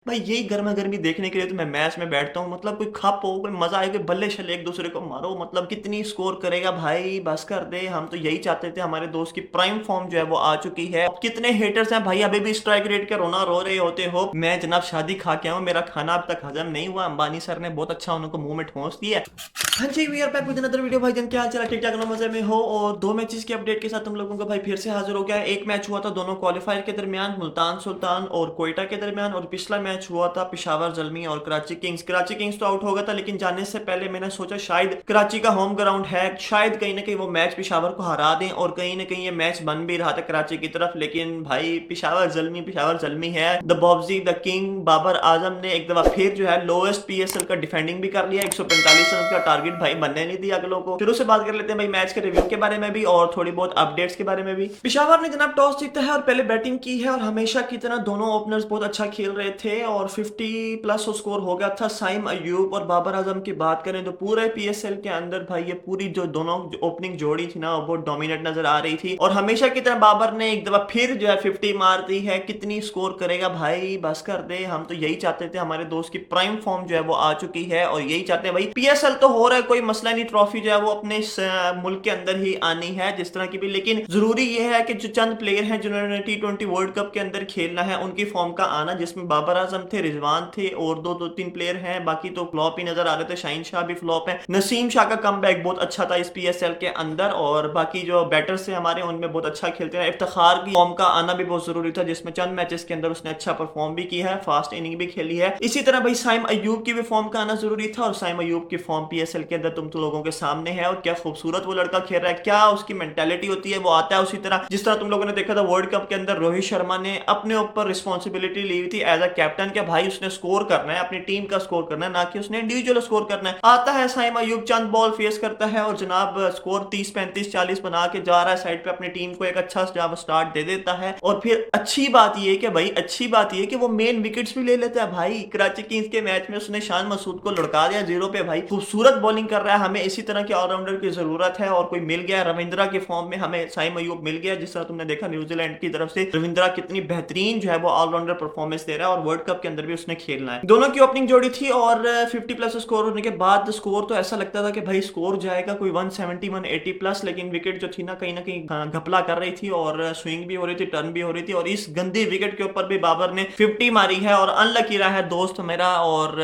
भाई यही गर्मा गर्मी देखने के लिए तो मैं मैच में बैठता हूँ। मतलब कोई खप हो, कोई मजा आए, कोई बल्ले शल्ले एक दूसरे को मारो। मतलब कितनी स्कोर करेगा भाई, बस कर दे। हम तो यही चाहते थे, हमारे दोस्त की प्राइम फॉर्म जो है वो आ चुकी है। अब कितने हेटर्स हैं भाई अभी भी स्ट्राइक रेट के रोना रो रहे होते हो। मैं जनाब शादी खा के आऊँ, मेरा खाना अब तक हजम नहीं हुआ। अंबानी सर ने बहुत अच्छा उनको मुंह में ठोंस दिया। हाँ जी, we are back with another video. भाई जन क्या हाल चाल है? ठीक ठाक ना, मजे में हो? और दो मैचेस के अपडेट के साथ तुम लोगों का भाई फिर से हाजिर हो गया है। एक मैच हुआ था दोनों क्वालिफायर के दरमियान, मुल्तान सुल्तान और कोयटा के दरमियान। और पिछला मैच हुआ था पेशावर जलमी और कराची किंग्स। कराची किंग्स तो आउट हो गया था, लेकिन जाने से पहले मैंने सोचा शायद कराची का होम ग्राउंड है, शायद कहीं ना कहीं वो मैच पेशावर को हरा दें। और कहीं ना कहीं ये मैच बन भी रहा था कराची की तरफ। लेकिन भाई पेशावर जलमी है। द बॉब्जी द किंग बाबर आजम ने एक दफा फिर जो है लोएस्ट पीएसएल का डिफेंडिंग भी कर लिया। 145 रन का टारगेट भाई बनने नहीं दिया अगलों को। शुरू से बात कर लेते हैं भाई मैच के रिव्यू के बारे में भी और थोड़ी बहुत अपडेट्स के बारे में भी। पेशावर ने जनाब टॉस जीता है और पहले बैटिंग की है। और हमेशा की तरह दोनों ओपनर्स बहुत अच्छा खेल रहे थे और 50 प्लस स्कोर हो गया था। साइम अयूब और बाबर आजम की बात करें तो पूरे पीएसएल के अंदर भाई ये पूरी जो दोनों ओपनिंग जोड़ी थी ना, वो बहुत डोमिनेट नजर आ रही थी। और हमेशा की तरह बाबर ने एक दफा फिर जो है 50 मार दी है। कितनी स्कोर करेगा भाई, बस कर दे। हम तो यही चाहते थे, हमारे दोस्त की प्राइम फॉर्म जो है वो आ चुकी है और यही चाहते हैं भाई। पीएसएल तो हो रहा है, कोई मसला नहीं, ट्रॉफी जो है वो अपने मुल्क के अंदर ही आनी है जिस तरह की भी। लेकिन जरूरी यह है कि जो चंद प्लेयर हैं जिन्होंने T20 वर्ल्ड कप के अंदर खेलना है, उनकी फॉर्म का आना, जिसमें बाबर आजम थे, रिजवान थे और दो तीन प्लेयर हैं। बाकी तो फ्लॉप ही नजर आ रहे थे। शाहीन शाह भी फ्लॉप है। नसीम शाह का कमबैक बहुत अच्छा था इस पीएसएल के अंदर। और बाकी जो बैटर्स थे हमारे, उनमें बहुत अच्छा खेलते हैं। इफ्तिखार की फॉर्म का आना भी बहुत जरूरी था, जिसमें चंद मैचेस के अंदर उसने अच्छा परफॉर्म भी किया है, फास्ट इनिंग भी खेली है। इसी तरह भाई साइम अयूब की भी फॉर्म का आना जरूरी था। और साइम अयूब की फॉर्म पीएसएल के अंदर तुम तो लोगों के सामने है। और क्या खूबसूरत वो लड़का खेल रहा है, क्या उसकी मेंटेलिटी होती है, वो आता है उसी तरह जिस तरह तुम लोगों ने देखा था वर्ल्ड कप के अंदर। रोहित शर्मा ने अपने ऊपर रिस्पॉन्सिबिलिटी ली हुई थी एज अ कैप्टन, क्या भाई उसने स्कोर करना है, अपनी टीम का स्कोर करना है, ना कि उसने इंडिविजुअल स्कोर करना है। आता है साइम अयूब, चंद बॉल फेस करता है और जनाब स्कोर 30 35 40 बना के जा रहा है साइड पे, अपनी टीम को एक अच्छा स्टार्ट दे देता है। और फिर अच्छी बात यह कि भाई, अच्छी बात यह कि वो मेन विकेट्स भी ले लेता है भाई। कराची किंग्स के मैच में उसने शान मसूद को लुढ़का दिया जीरो पे भाई। खूबसूरत बॉलिंग कर रहा है। हमें इसी तरह के ऑलराउंडर की जरूरत है और कोई मिल गया। रविंद्रा के फॉर्म में हमें साइम अयूब मिल गया। जिस तरह तुमने देखा न्यूजीलैंड की तरफ से रविंद्रा कितनी बेहतरीन जो है वो ऑलराउंडर परफॉर्मेंस दे रहा है और वर्ल्ड कप के अंदर भी उसने खेलना है। दोनों की ओपनिंग जोड़ी थी और 50 प्लस स्कोर होने के बाद स्कोर तो ऐसा लगता था कि भाई स्कोर जाएगा कोई 170 180 प्लस। लेकिन विकेट जो थी ना, कहीं घपला कर रही थी और स्विंग भी हो रही थी, टर्न भी हो रही थी। और इस गंदी विकेट के ऊपर भी बाबर ने 50 मारी है और अनलकी रहा है दोस्त मेरा। और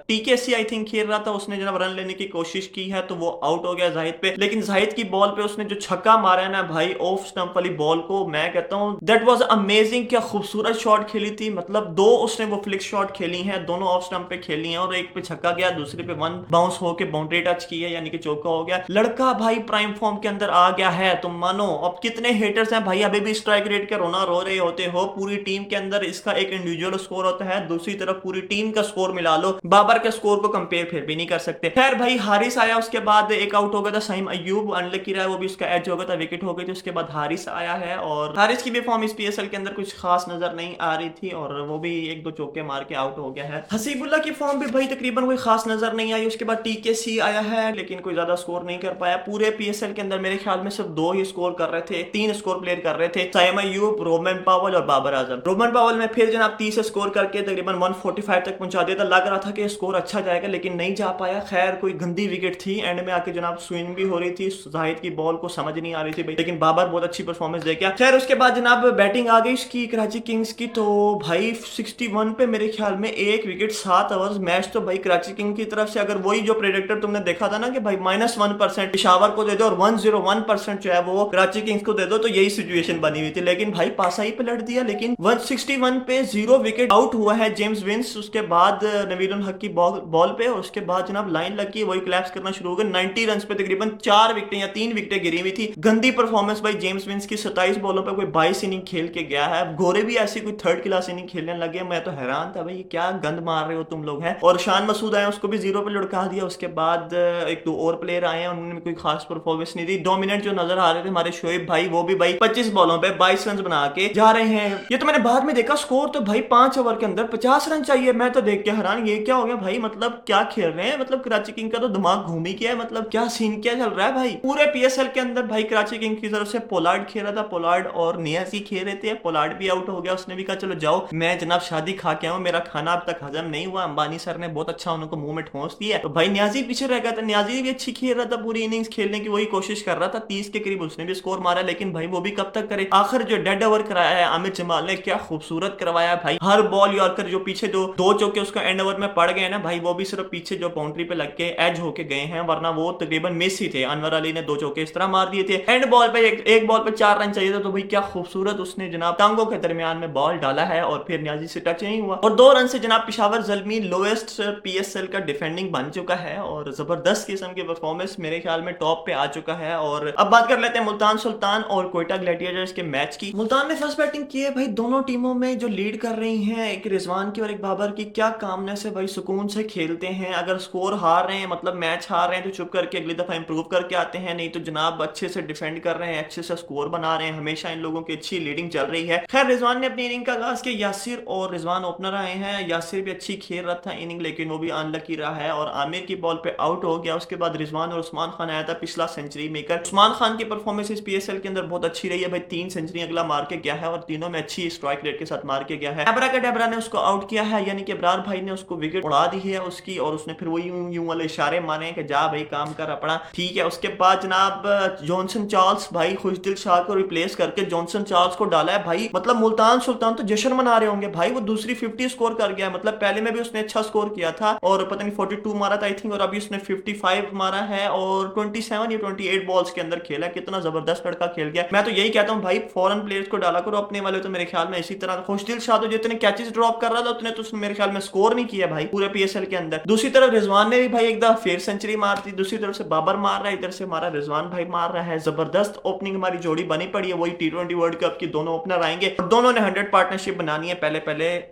टीकेसी आई थिंक खेल रहा था, उसने जनाब रन लेने की कोशिश की है तो वो आउट हो गया जाहिद पे। लेकिन जाहिद की बॉल पे उसने जो छक्का मारा है ना भाई, ऑफ स्टंप वाली बॉल को, मैं कहता हूं दैट वाज अमेजिंग। क्या खूबसूरत शॉट खेली थी। मतलब दो उसने वो फ्लिक शॉट खेली हैं, दोनों ऑफ स्टंप पे खेली हैं। और एक पे छक्का गया, दूसरे पे वन बाउंस होके बाउंड्री टच की है, यानी कि चौका हो गया। लड़का भाई प्राइम फॉर्म के अंदर आ गया है, तुम मानो। अब कितने हेटर्स हैं भाई अभी भी स्ट्राइक रेट के रोना रो रहे होते हो। पूरी टीम के अंदर इसका एक इंडिविजुअल स्कोर होता है, दूसरी तरफ पूरी टीम का स्कोर मिला लो, बाबर के स्कोर को कंपेयर फिर भी नहीं कर सकते। खैर भाई हारिस आया, उसके बाद एक आउट हो गया था साइम अयूब, अनलकी रहा, वो भी उसका एज हो गया था, विकेट हो गई थी। उसके बाद हारिस आया है और हारिस की भी फॉर्म इस पीएसएल के अंदर कुछ खास नजर नहीं आ रही थी और वो भी एक दो चौके मार के आउट हो गया है। हसीबुल्ला की फॉर्म भी भाई तकरीबन कोई खास नजर नहीं आई। उसके बाद टीकेसी आया है, लेकिन कोई ज्यादा स्कोर नहीं कर पाया। पूरे पीएसएल के अंदर मेरे ख्याल में सिर्फ दो ही स्कोर कर रहे थे, तीन स्कोर प्लेयर कर रहे थे, साइम अयूब, रोमन पावल और बाबर आजम। रोमन पावल में फिर जनाब 30 स्कोर करके तकरीबन 145 तक पहुंचा दिया था। लग रहा था कि स्कोर अच्छा जाएगा, लेकिन नहीं जा पाया। खैर कोई गंदी विकेट थी, एंड में आके जनाब स्विंग भी हो रही थी, जाहिद की बॉल को समझ नहीं आ रही थी भाई, लेकिन बाबर बहुत अच्छी परफॉर्मेंस दे गया। खैर उसके बाद जनाब बैटिंग आ गई इसकी कराची किंग्स की, तो भाई 61 पे मेरे ख्याल में एक विकेट 7 ओवर्स। मैच तो भाई कराची किंग की तरफ से, अगर वही जो प्रेडिक्टर तुमने देखा था ना कि भाई -1% पेशावर को दे दो और 101% जो है वो कराची किंग्स को दे दो, तो यही सिचुएशन बनी हुई थी। लेकिन भाई पासा ही पलट दिया। लेकिन 161 पे 0 विकेट आउट हुआ है जेम्स विंस। उसके बाद नवील उल हक की बॉल पे, और उसके बाद जनाब लाइन लगी, वही क्लैप्स करना शुरू हो गया। 90 रन पे तकरीबन 4 विकेट या 3 विकेटें गिरी हुई थी। गंदी परफॉर्मेंस भाई जेम्स विंस की। 27 बॉलों पे कोई 22 इनिंग खेल के गया है। गोरे भी ऐसी कोई थर्ड क्लास इनिंग खेलने लगे। मैं तो हैरान था भाई, क्या गंद मार रहे हो तुम लोग हैं। और शान मसूद आए, उसको भी 0 पे लुढ़का दिया। उसके बाद एक दो और प्लेयर आए हैं, उन्होंने कोई खास परफॉर्मेंस नहीं दी। डोमिनेंट जो नजर आ रहे थे हमारे शोएब भाई, वो भी भाई 25 बॉलों पे 22 रन बना के जा रहे हैं। ये तो मैंने बाद में देखा, स्कोर तो भाई 5 ओवर के अंदर 50 रन चाहिए। मैं तो देख के हैरान, ये क्या हो गया भाई, मतलब क्या खेल रहे हैं। मतलब कराची किंग का तो दिमाग घूम ही गया है, मतलब क्या सीन क्या चल रहा है भाई। पूरे पीएसएल के अंदर भाई कराची किंग की तरफ से पोलार्ड खेल रहा था, पोलार्ड और नियाजी खेल रहे थे। पोलार्ड भी आउट हो गया, उसने भी कहा चलो जाओ मैं जनाब शादी खा के आऊं, मेरा खाना अब तक हजम नहीं हुआ। अंबानी सर ने बहुत अच्छा उनको मुंह में ठोंस दिया। तो भाई नियाजी पीछे रह गया था। नियाजी भी अच्छी खेल रहा था, पूरी इनिंग्स खेलने की वही कोशिश कर रहा था, 30 के करीब उसने भी स्कोर मारा, लेकिन भाई वो भी कब तक करे। आखिर जो डेड ओवर कराया है आमिर जमाल ने, क्या खूबसूरत करवाया भाई। हर बॉल यॉर्कर जो पीछे जो दो चौके उसको एंड ओवर में पड़ गए ना भाई, वो भी सिर्फ पीछे जो बाउंड्री पे लग के एज होके गए हैं, वरना वो तकरीबन मिस ही थे। अनवर अली ने दो चौके इस तरह मार दिए थे। एंड बॉल पे एक बॉल पे 4 रन चाहिए था, तो भाई क्या खूबसूरत उसने जनाब टांगों के दरमियान में बॉल डाला है और फिर नियाजी से टच नहीं हुआ। और 2 रन से जनाब पेशावर ज़ल्मी लोएस्ट पीएसएल का डिफेंडिंग बन चुका है और जबरदस्त किस्म की परफॉर्मेंस मेरे ख्याल में टॉप पे आ चुका है। और अब बात कर लेते हैं मुल्तान सुल्तान और क्वेटा ग्लैडिएटर्स के मैच की। मुल्तान ने फर्स्ट बैटिंग की है भाई। दोनों टीमों में जो लीड कर रही हैं, एक रिजवान की और एक बाबर की, क्या कामनेस है भाई, सुकून से खेलते हैं। अगर स्कोर हार रहे हैं, मतलब मैच हार रहे हैं, तो चुप करके अगली दफा इंप्रूव करके आते हैं, नहीं तो जनाब अच्छे से डिफेंड कर रहे हैं, अच्छे से स्कोर बना रहे हैं। हमेशा इन लोगों की अच्छी लीडिंग चल रही है। खैर रिजवान ने अपनी इनिंग का आगाज किया, यासिर और रिजवान ओपनर आए हैं। यासिर भी अच्छी खेल रहा था इनिंग, लेकिन वो भी अनलकी रहा है और आमिर की बॉल पे आउट हो गया। उसके बाद रिजवान और उस्मान खान आया था, पिछला सेंचुरी मेकर। उस्मान खान की परफॉर्मेंस इस पीएसएल के अंदर बहुत अच्छी रही है भाई, 3 सेंचुरी अगला मार के गया है और तीनों में अच्छी स्ट्राइक रेट के साथ मार के गया है। एब्रा ने उसको आउट किया है, यानी कि इब्रार भाई ने उसको विकेट उड़ा दी है उसकी, और उसने फिर वो यूं वाले इशारे मारे कि जा भाई काम कर अपना, ठीक है। उसके बाद जनाब जॉनसन चार्ल्स भाई खुशदिल शाह को रिप्लेस करके जॉनसन चार्ल्स को डाला है भाई। मतलब मुल्तान सुल्तान तो जश्न मना रहे होंगे भाई, वो दूसरी 50 स्कोर कर गया है। मतलब पहले में भी उसने अच्छा स्कोर किया था और पता नहीं 42 मारा था आई थिंक, और अभी उसने 55 मारा है और 27 या 28 बॉल्स के अंदर खेला। कितना जबरदस्त लड़का खेल गया। मैं तो यही कहता हूँ भाई फॉरेन प्लेयर्स को डाला करो, अपने वाले तो मेरे ख्याल में इसी तरह। खुशदिल शाह तो जितने कैचेस ड्रॉप कर रहा था उतने तो उसने मेरे ख्याल में स्कोर नहीं किया भाई पूरे पीएसएल के अंदर। दूसरी तरफ रिजवान ने भी भाई एक दफा फिर सेंचुरी मार दी, दूसरी तरफ से बाबर मार रहा है, इधर से हमारा रिजवान भाई मार रहा है। जबरदस्त ओपनिंग हमारी जोड़ी बनी पड़ी है, वही T20 वर्ल्ड कप की दोनों ओपनर आएंगे और दोनों ने 100 पार्टनरशिप बनानी है पहले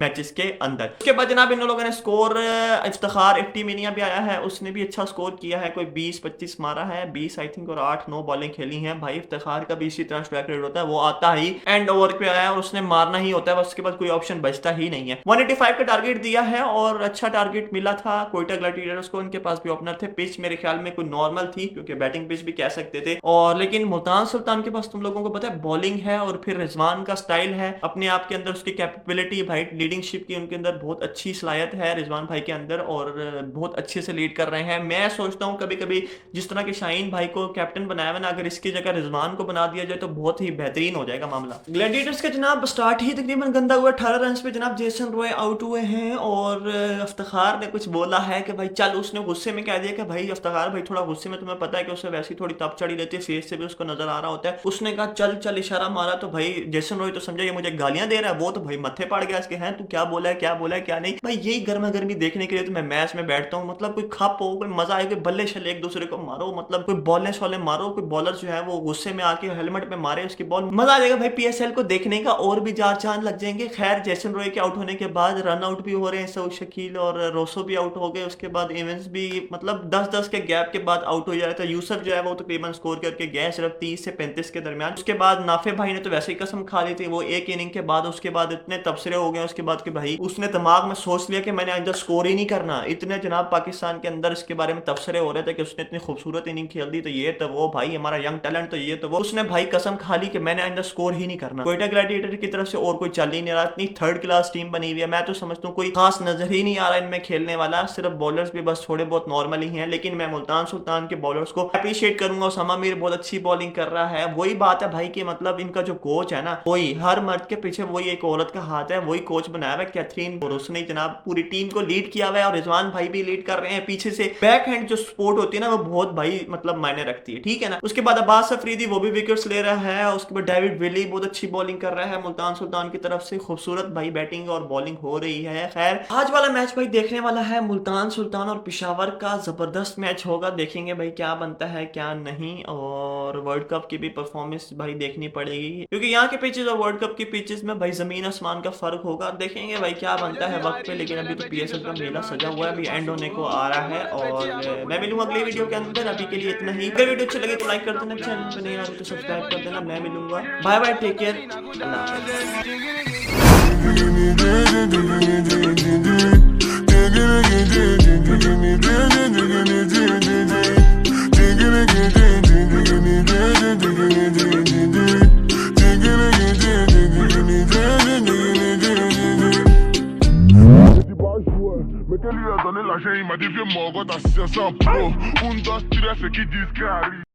मैचेस के अंदर। उसके बाद जनाब इन लोगों ने स्कोर इफ्तिखार इफ्ती मिनिया भी आया है, उसने भी अच्छा स्कोर किया है, कोई 20-25 मारा है, 20 आई थिंक और 8-9 बॉलिंग खेली हैं भाई। इफ्तिखार का भी इसी तरह स्ट्राइक रेट होता है, वो आता ही एंड ओवर पे आया और उसने मारना ही होता है, उसके बाद कोई ऑप्शन बचता ही नहीं है। 185 का टारगेट दिया है और अच्छा टारगेट मिला था क्वेटा ग्लैडिएटर्स को। उनके पास भी ओपनर थे, पिच मेरे ख्याल में कोई नॉर्मल थी क्योंकि बैटिंग पिच भी कह सकते थे। और लेकिन मुल्तान सुल्तान के पास तुम लोगों को पता है बॉलिंग है और फिर रिजवान का स्टाइल है, अपने आप के अंदर उसकी कैपेबिलिटी भाई, लीडिंगशिप की उनके अंदर बहुत अच्छी सलाहियत है रिजवान भाई के अंदर और बहुत अच्छे से लीड कर रहे हैं। मैं सोचता हूँ कभी कभी जिस तरह के शाहीन भाई को कैप्टन बनाया हुआ ना, अगर इसकी जगह रिजवान को बना दिया जाए तो बहुत ही बेहतरीन हो जाएगा मामला। ग्लैडिएटर्स का जनाब स्टार्ट ही तकरीबन गंदा हुआ, 18 रन पे जनाब जेसन रॉय आउट हुए हैं और इफ्तिखार ने कुछ बोला है कि भाई चल, उसने गुस्से में कह दिया कि भाई इफ्तिखार भाई थोड़ा गुस्से में, तुम्हें पता है कि उसे वैसी थोड़ी तप चढ़ी रहती है, फेस से भी उसको नजर आ रहा होता है। उसने कहा चल चल इशारा मारा तो भाई जेसन रॉय तो समझा ये मुझे गालियां दे रहा है, वो तो भाई मत्थे पड़ गया इसके, हैं तू क्या बोला है क्या नहीं। भाई यही गर्मा गर्मी देखने के लिए तो मैं मैच में बैठता हूँ, मतलब कोई खप हो, कोई मजा आए, कोई बल्ले शल्ले एक दूसरे को मारो, मतलब कोई बॉलने शॉले मारो, कोई बॉलर जो है वो गुस्से में आके हेलमेट पे मारे उसकी बॉल, मजा आ जाएगा भाई पीएसएल को देखने का और भी चार चांद लग जाएंगे। खैर जेसन रॉय के आउट होने के बाद रन आउट भी हो रहे हैं, सऊद शकील और रोसो भी आउट हो गए, उसके बाद इवेंस भी मतलब 10-10 के गैप के बाद आउट हो जाए। तो यूसुफ जो है वो तकरीबन स्कोर करके गए सिर्फ 30 से 35 के दरमियान। उसके बाद नाफे भाई ने तो वैसे ही कसम खा ली थी, वो एक इनिंग के बाद उसके बाद इतने तबसरे हो गए उसके बाद कि भाई उसने दिमाग में सोच लिया कि मैंने आइंदा स्कोर ही नहीं करना। इतने जनाब पाकिस्तान के अंदर इसके बारे में तबसरे हो रहे थे कि उसने इतनी खूबसूरत इनिंग खेल दी, तो ये तो वो भाई हमारा यंग टैलेंट, तो ये तो वो, उसने भाई कसम खा ली कि मैंने आइंदा स्कोर ही नहीं करना। क्वेटा ग्लैडिएटर की तरफ से और कोई चल ही नहीं रहा, इतनी थर्ड क्लास टीम बनी हुई है। मैं तो समझता हूँ कोई खास नजर ही नहीं आ रहा इनमें खेलने वाला, सिर्फ बॉलर्स भी बस थोड़े बहुत नॉर्मल ही हैं। लेकिन मैं मुल्तान सुल्तान के बॉलर्स को अप्रिशिएट करूंगा, उसामा मीर बहुत अच्छी बॉलिंग कर रहा है। वही बात है भाई कि मतलब इनका जो कोच है ना, वही हर मर्द के पीछे वही एक औरत का हाथ है, वही कोच बनाया हुआ है कैथरीन, और उसने जनाब पूरी टीम को लीड किया हुआ है और रिजवान भाई भी लीड कर रहे हैं पीछे से। बैक हैंड जो सपोर्ट होती है ना वो बहुत भाई मतलब मायने रखती है, ठीक है ना। उसके बाद अब्बास अफरीदी वो भी विकेट्स ले रहा है, उसके बाद डेविड विली बहुत अच्छी बॉलिंग कर रहा है मुल्तान सुल्तान की तरफ से। खूबसूरत भाई बैटिंग और बॉलिंग हो रही है। खैर आज वाला मैच भाई देखने वाला है मुल्तान सुल्तान और पेशावर का, जबरदस्त मैच होगा, देखेंगे भाई क्या बनता है क्या नहीं। और वर्ल्ड कप की भी परफॉर्मेंस भाई देखनी पड़ेगी क्योंकि यहाँ के पिचेस और वर्ल्ड कप की पिचेस में भाई जमीन आसमान का फर्क होगा। देखेंगे भाई क्या बनता है वक्त पे, लेकिन अभी तो पीएसएल का मेला सजा हुआ है, अभी एंड होने को आ रहा है। और मैं मिलूंगा अगली वीडियो के अंदर, अभी के लिए इतना ही। अगर वीडियो अच्छी लगे तो लाइक कर देना, चैनल पे नहीं आ रहे तो सब्सक्राइब कर देना। मैं मिलूंगा, बाय बाय, टेक केयर, अल्लाह हाफ़िज़। Je lui ai donné l'argent, il m'a dit viens mon gars, t'as 500 pro. Un, deux, trois, c'est qui disent